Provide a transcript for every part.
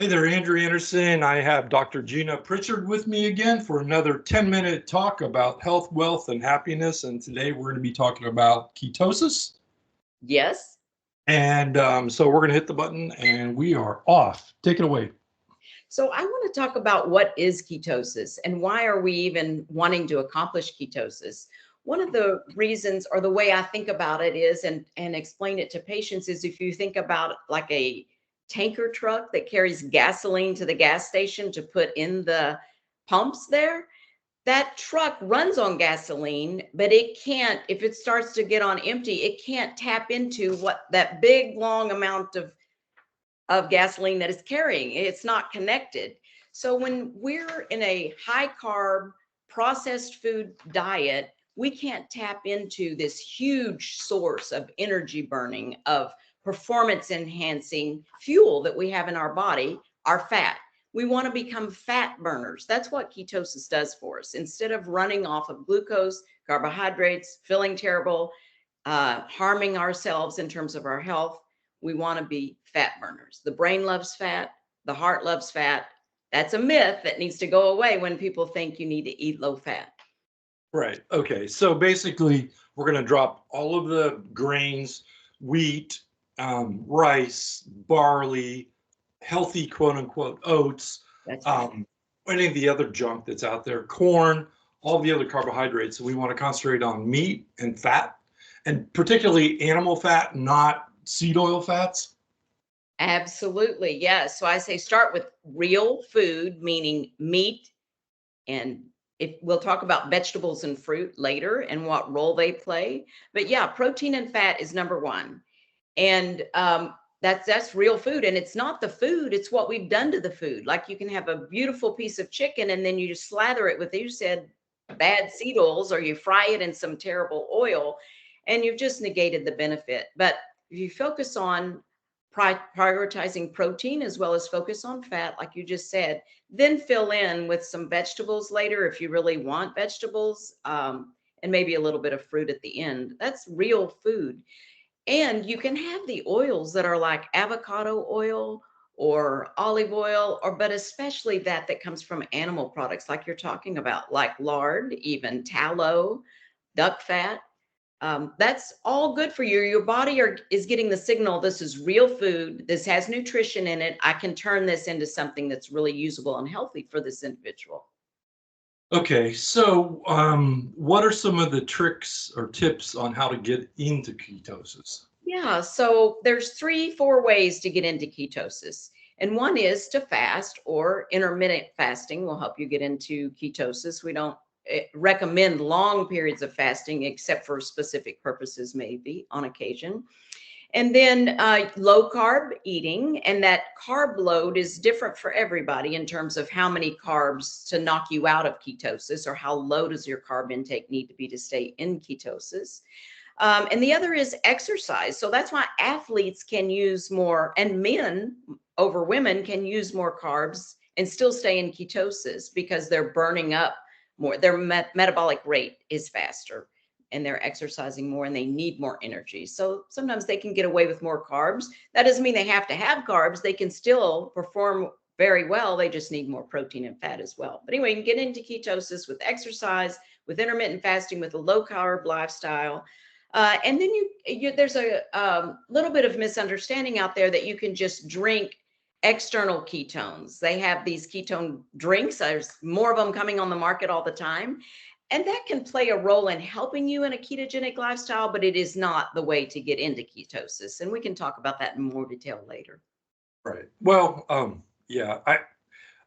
Hey there, Andrew Anderson. I have Dr. Gina Pritchard with me again for another 10-minute talk about health, wealth, and happiness. And today we're going to be talking about ketosis. Yes. So we're going to hit the button and we are off. Take it away. So I want to talk about what is ketosis and why are we even wanting to accomplish ketosis? One of the reasons or the way I think about it is and explain it to patients is if you think about like a tanker truck that carries gasoline to the gas station to put in the pumps there, that truck runs on gasoline, but it can't, if it starts to get on empty, it can't tap into what that big long amount of gasoline that is carrying. It's not connected. So when we're in a high carb processed food diet, we can't tap into this huge source of energy burning, of performance enhancing fuel that we have in our body, our fat. We want to become fat burners. That's what ketosis does for us. Instead of running off of glucose, carbohydrates, feeling terrible, harming ourselves in terms of our health, we want to be fat burners. The brain loves fat, the heart loves fat. That's a myth that needs to go away when people think you need to eat low fat. Right. Okay. So basically, we're going to drop all of the grains, wheat, rice, barley, healthy quote unquote oats, That's right. um, any of the other junk that's out there, corn, all the other carbohydrates. So we want to concentrate on meat and fat, and particularly animal fat, not seed oil fats. Absolutely. Yes. So I say start with real food, meaning meat. And if we'll talk about vegetables and fruit later and what role they play. But yeah, protein and fat is number one. And that's real food. And it's not the food, it's what we've done to the food. Like you can have a beautiful piece of chicken and then you just slather it with, you said, bad seed oils, or you fry it in some terrible oil and you've just negated the benefit. But if you focus on prioritizing protein as well as focus on fat, like you just said, then fill in with some vegetables later if you really want vegetables, and maybe a little bit of fruit at the end. That's real food. And you can have the oils that are like avocado oil or olive oil, or but especially that comes from animal products, like you're talking about, like lard, even tallow, duck fat. That's all good for you. Your body is getting the signal, this is real food, this has nutrition in it. I can turn this into something that's really usable and healthy for this individual. Okay, so what are some of the tricks or tips on how to get into ketosis? Yeah, so there's 3, 4 ways to get into ketosis. And one is to fast, or intermittent fasting will help you get into ketosis. We don't recommend long periods of fasting except for specific purposes, maybe on occasion. And then low carb eating, and that carb load is different for everybody in terms of how many carbs to knock you out of ketosis, or how low does your carb intake need to be to stay in ketosis. And the other is exercise. So that's why athletes can use more, and men over women can use more carbs and still stay in ketosis because they're burning up more. Their metabolic rate is faster and they're exercising more and they need more energy. So sometimes they can get away with more carbs. That doesn't mean they have to have carbs. They can still perform very well. They just need more protein and fat as well. But anyway, you can get into ketosis with exercise, with intermittent fasting, with a low carb lifestyle. And then there's a little bit of misunderstanding out there that you can just drink external ketones. They have these ketone drinks. There's more of them coming on the market all the time. And that can play a role in helping you in a ketogenic lifestyle, but it is not the way to get into ketosis. And we can talk about that in more detail later. Right. Well, yeah,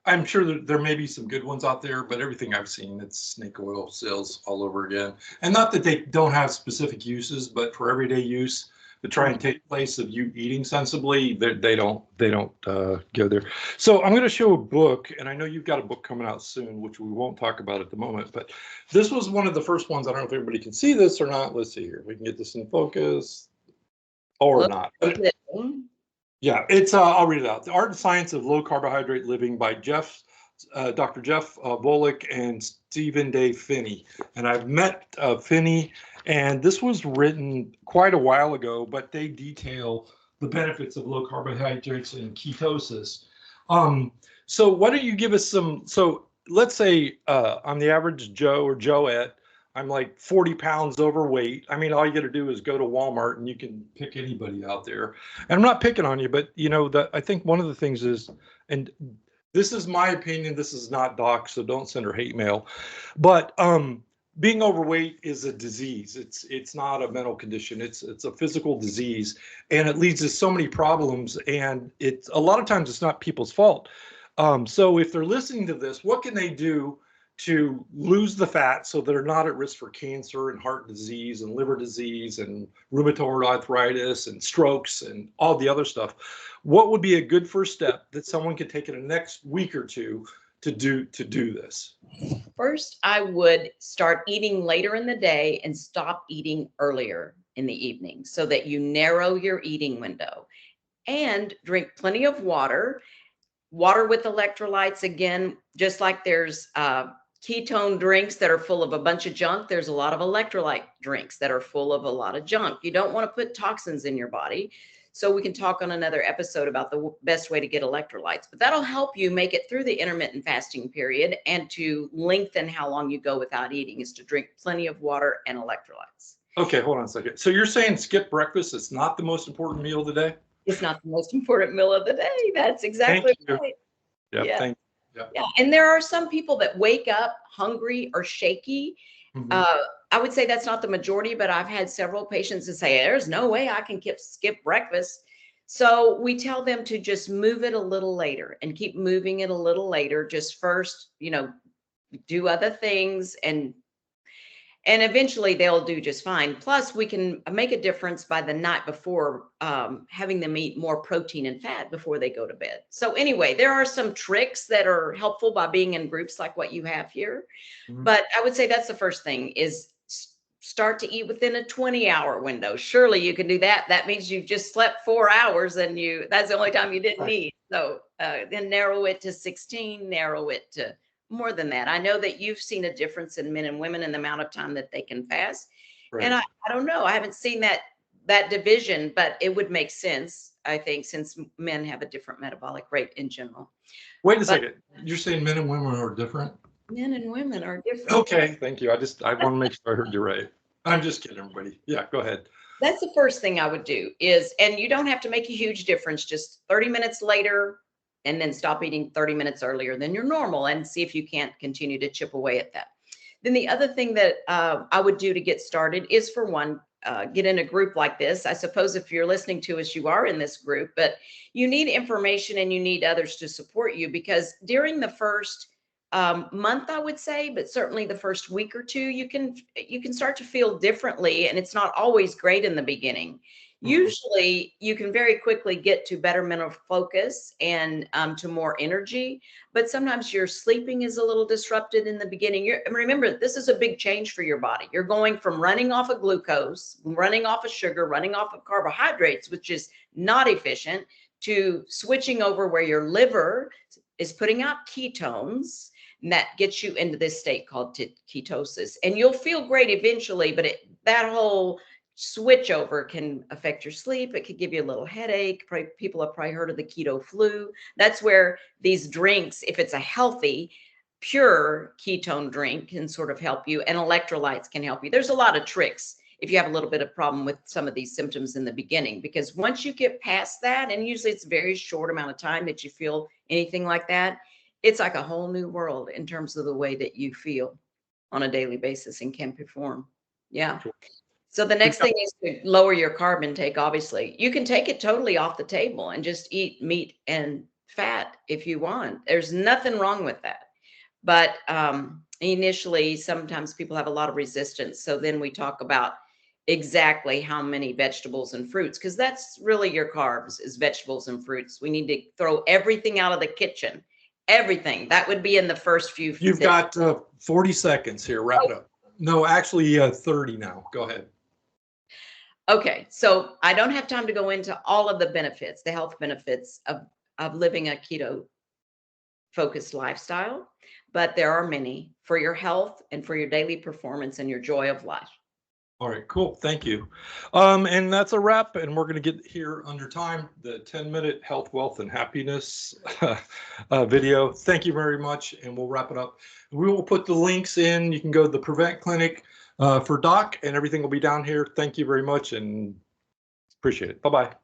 I'm sure that there may be some good ones out there, but everything I've seen, it's snake oil sales all over again. And not that they don't have specific uses, but for everyday use, to try and take place of you eating sensibly, they don't go there. So I'm going to show a book, and I know you've got a book coming out soon, which we won't talk about at the moment. But this was one of the first ones. I don't know if everybody can see this or not. Let's see here. We can get this in focus or Look, not. Yeah, it's I'll read it out. The Art and Science of Low Carbohydrate Living by Dr. Jeff Volek and Stephen Day Finney. And I've met Finney, and this was written quite a while ago, but they detail the benefits of low carbohydrates and ketosis. So why don't you give us some, so let's say I'm the average Joe or Joette. I'm like 40 pounds overweight. I mean, all you got to do is go to Walmart and you can pick anybody out there. And I'm not picking on you, but I think one of the things is, and this is my opinion, this is not doc, so don't send her hate mail. But being overweight is a disease. It's not a mental condition. It's a physical disease, and it leads to so many problems. And it's a lot of times it's not people's fault. So if they're listening to this, what can they do to lose the fat so they're not at risk for cancer and heart disease and liver disease and rheumatoid arthritis and strokes and all the other stuff? What would be a good first step that someone could take in the next week or two to do this? First, I would start eating later in the day and stop eating earlier in the evening so that you narrow your eating window, and drink plenty of water. Water with electrolytes, again, just like there's ketone drinks that are full of a bunch of junk, there's a lot of electrolyte drinks that are full of a lot of junk. You don't want to put toxins in your body. So we can talk on another episode about the best way to get electrolytes, but that'll help you make it through the intermittent fasting period, and to lengthen how long you go without eating is to drink plenty of water and electrolytes. Okay, hold on a second. So you're saying skip breakfast is not the most important meal of the day? It's not the most important meal of the day. That's exactly right. Yeah, Yeah. thank you. Yeah. And there are some people that wake up hungry or shaky. Mhm. I would say that's not the majority, but I've had several patients that say, there's no way I can skip breakfast. So we tell them to just move it a little later and keep moving it a little later. Just first, do other things, and eventually they'll do just fine. Plus, we can make a difference by the night before, having them eat more protein and fat before they go to bed. So anyway, there are some tricks that are helpful by being in groups like what you have here. Mhm. But I would say that's the first thing, is start to eat within a 20-hour window. Surely you can do that. That means you just slept 4 hours and that's the only time you didn't Right. eat. So then narrow it to 16, narrow it to more than that. I know that you've seen a difference in men and women in the amount of time that they can fast. And Right. I don't know, I haven't seen that division, but it would make sense, I think, since men have a different metabolic rate in general. Wait a But second. You're saying men and women are different? men and women are different. Okay, thank you. I want to make sure I heard you right. I'm just kidding, everybody. Yeah, go ahead. That's the first thing I would do is, and you don't have to make a huge difference, just 30 minutes later, and then stop eating 30 minutes earlier than your normal, and see if you can't continue to chip away at that. Then the other thing that I would do to get started is, for one, get in a group like this. I suppose if you're listening to us, you are in this group, but you need information and you need others to support you, because during the first month, I would say, but certainly the first week or two, you can start to feel differently, and it's not always great in the beginning. Mhm. Usually you can very quickly get to better mental focus and to more energy, but sometimes your sleeping is a little disrupted in the beginning. Remember, this is a big change for your body. You're going from running off of glucose, running off of sugar, running off of carbohydrates, which is not efficient, to switching over where your liver is putting out ketones, and that gets you into this state called ketosis. And you'll feel great eventually, but that whole switch over can affect your sleep. It could give you a little headache. People have probably heard of the keto flu. That's where these drinks, if it's a healthy, pure ketone drink, can sort of help you, and electrolytes can help you. There's a lot of tricks if you have a little bit of problem with some of these symptoms in the beginning, because once you get past that, and usually it's a very short amount of time that you feel anything like that, it's like a whole new world in terms of the way that you feel on a daily basis and can perform. Yeah. Sure. So the next thing is to lower your carb intake. Obviously, you can take it totally off the table and just eat meat and fat if you want. There's nothing wrong with that. But initially, sometimes people have a lot of resistance. So then we talk about exactly how many vegetables and fruits, because that's really your carbs, is vegetables and fruits. We need to throw everything out of the kitchen. Everything. That would be in the first few. You've got 40 seconds here. Wrap it up. No, actually 30 now. Go ahead. Okay, so I don't have time to go into all of the benefits, the health benefits of living a keto focused lifestyle, but there are many for your health and for your daily performance and your joy of life. All right, cool. Thank you. And that's a wrap. And we're going to get here under time, the 10-minute health, wealth, and happiness video. Thank you very much. And we'll wrap it up. We will put the links in. You can go to the Prevent Clinic for Doc, and everything will be down here. Thank you very much and appreciate it. Bye-bye.